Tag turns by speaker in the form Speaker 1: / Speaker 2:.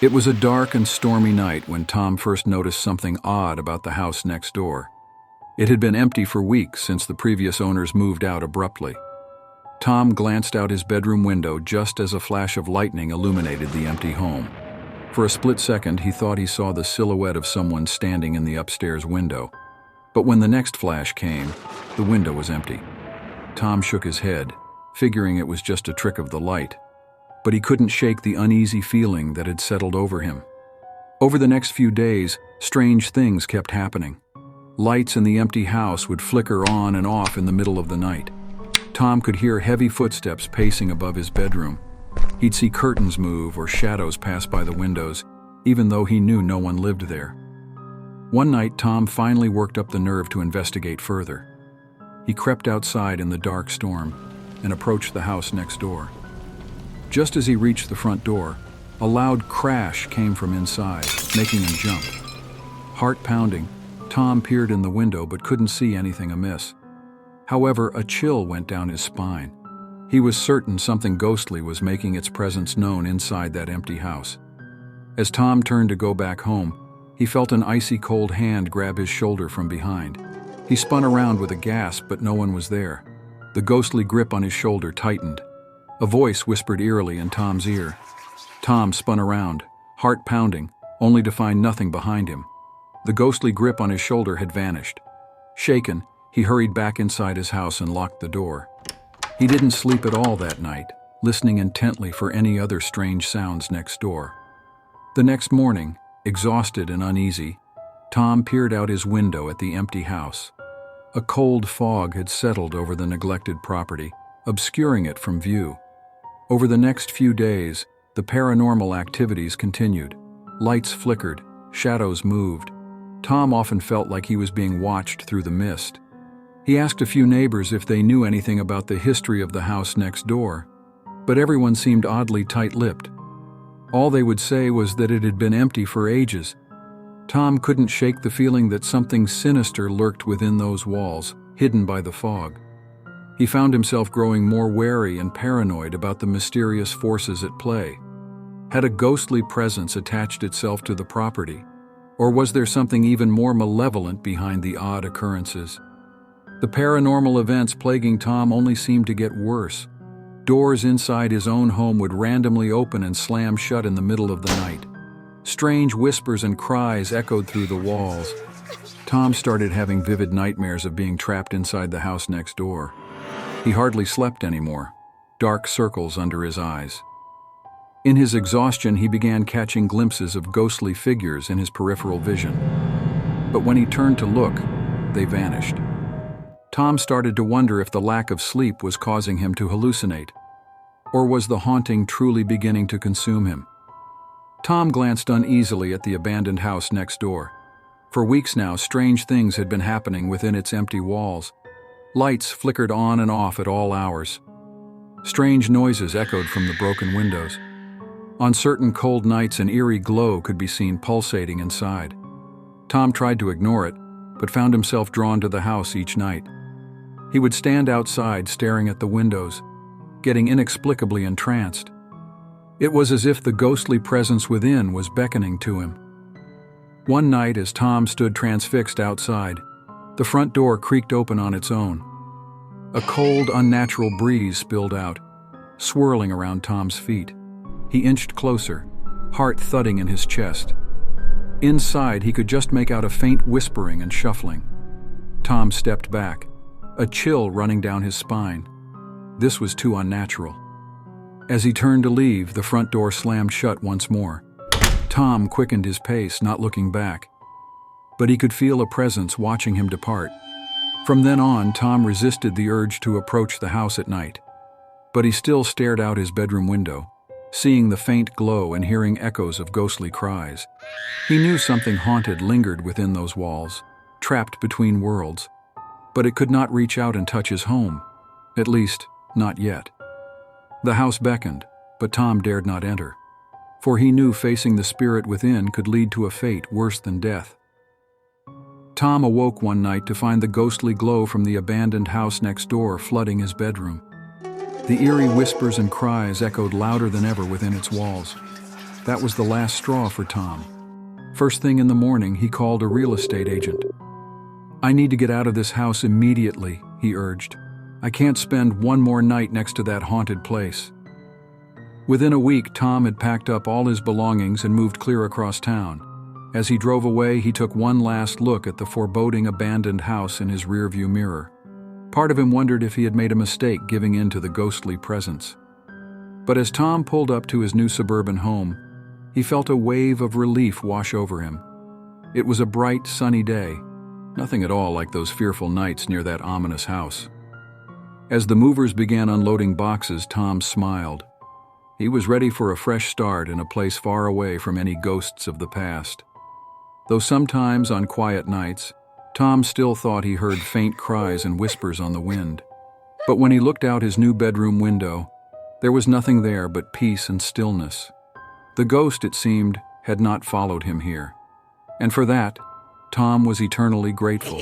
Speaker 1: It was a dark and stormy night when Tom first noticed something odd about the house next door. It had been empty for weeks since the previous owners moved out abruptly. Tom glanced out his bedroom window just as a flash of lightning illuminated the empty home. For a split second, he thought he saw the silhouette of someone standing in the upstairs window. But when the next flash came, the window was empty. Tom shook his head, figuring it was just a trick of the light. But he couldn't shake the uneasy feeling that had settled over him. Over the next few days, strange things kept happening. Lights in the empty house would flicker on and off in the middle of the night. Tom could hear heavy footsteps pacing above his bedroom. He'd see curtains move or shadows pass by the windows, even though he knew no one lived there. One night, Tom finally worked up the nerve to investigate further. He crept outside in the dark storm and approached the house next door. Just as he reached the front door, a loud crash came from inside, making him jump. Heart pounding, Tom peered in the window but couldn't see anything amiss. However, a chill went down his spine. He was certain something ghostly was making its presence known inside that empty house. As Tom turned to go back home, he felt an icy cold hand grab his shoulder from behind. He spun around with a gasp, but no one was there. The ghostly grip on his shoulder tightened. A voice whispered eerily in Tom's ear. Tom spun around, heart pounding, only to find nothing behind him. The ghostly grip on his shoulder had vanished. Shaken, he hurried back inside his house and locked the door. He didn't sleep at all that night, listening intently for any other strange sounds next door. The next morning, exhausted and uneasy, Tom peered out his window at the empty house. A cold fog had settled over the neglected property, obscuring it from view. Over the next few days, the paranormal activities continued. Lights flickered, shadows moved. Tom often felt like he was being watched through the mist. He asked a few neighbors if they knew anything about the history of the house next door, but everyone seemed oddly tight-lipped. All they would say was that it had been empty for ages. Tom couldn't shake the feeling that something sinister lurked within those walls, hidden by the fog. He found himself growing more wary and paranoid about the mysterious forces at play. Had a ghostly presence attached itself to the property, or was there something even more malevolent behind the odd occurrences? The paranormal events plaguing Tom only seemed to get worse. Doors inside his own home would randomly open and slam shut in the middle of the night. Strange whispers and cries echoed through the walls. Tom started having vivid nightmares of being trapped inside the house next door. He hardly slept anymore, dark circles under his eyes. In his exhaustion, he began catching glimpses of ghostly figures in his peripheral vision. But when he turned to look, they vanished. Tom started to wonder if the lack of sleep was causing him to hallucinate, or was the haunting truly beginning to consume him? Tom glanced uneasily at the abandoned house next door. For weeks now, strange things had been happening within its empty walls. Lights flickered on and off at all hours. Strange noises echoed from the broken windows. On certain cold nights, an eerie glow could be seen pulsating inside. Tom tried to ignore it, but found himself drawn to the house each night. He would stand outside staring at the windows, getting inexplicably entranced. It was as if the ghostly presence within was beckoning to him. One night, as Tom stood transfixed outside, the front door creaked open on its own. A cold, unnatural breeze spilled out, swirling around Tom's feet. He inched closer, heart thudding in his chest. Inside, he could just make out a faint whispering and shuffling. Tom stepped back, a chill running down his spine. This was too unnatural. As he turned to leave, the front door slammed shut once more. Tom quickened his pace, not looking back. But he could feel a presence watching him depart. From then on, Tom resisted the urge to approach the house at night. But he still stared out his bedroom window, seeing the faint glow and hearing echoes of ghostly cries. He knew something haunted lingered within those walls, trapped between worlds. But it could not reach out and touch his home. At least, not yet. The house beckoned, but Tom dared not enter, for he knew facing the spirit within could lead to a fate worse than death. Tom awoke one night to find the ghostly glow from the abandoned house next door flooding his bedroom. The eerie whispers and cries echoed louder than ever within its walls. That was the last straw for Tom. First thing in the morning, he called a real estate agent. "I need to get out of this house immediately," he urged. "I can't spend one more night next to that haunted place." Within a week, Tom had packed up all his belongings and moved clear across town. As he drove away, he took one last look at the foreboding abandoned house in his rearview mirror. Part of him wondered if he had made a mistake giving in to the ghostly presence. But as Tom pulled up to his new suburban home, he felt a wave of relief wash over him. It was a bright, sunny day, nothing at all like those fearful nights near that ominous house. As the movers began unloading boxes, Tom smiled. He was ready for a fresh start in a place far away from any ghosts of the past. Though sometimes, on quiet nights, Tom still thought he heard faint cries and whispers on the wind. But when he looked out his new bedroom window, there was nothing there but peace and stillness. The ghost, it seemed, had not followed him here. And for that, Tom was eternally grateful.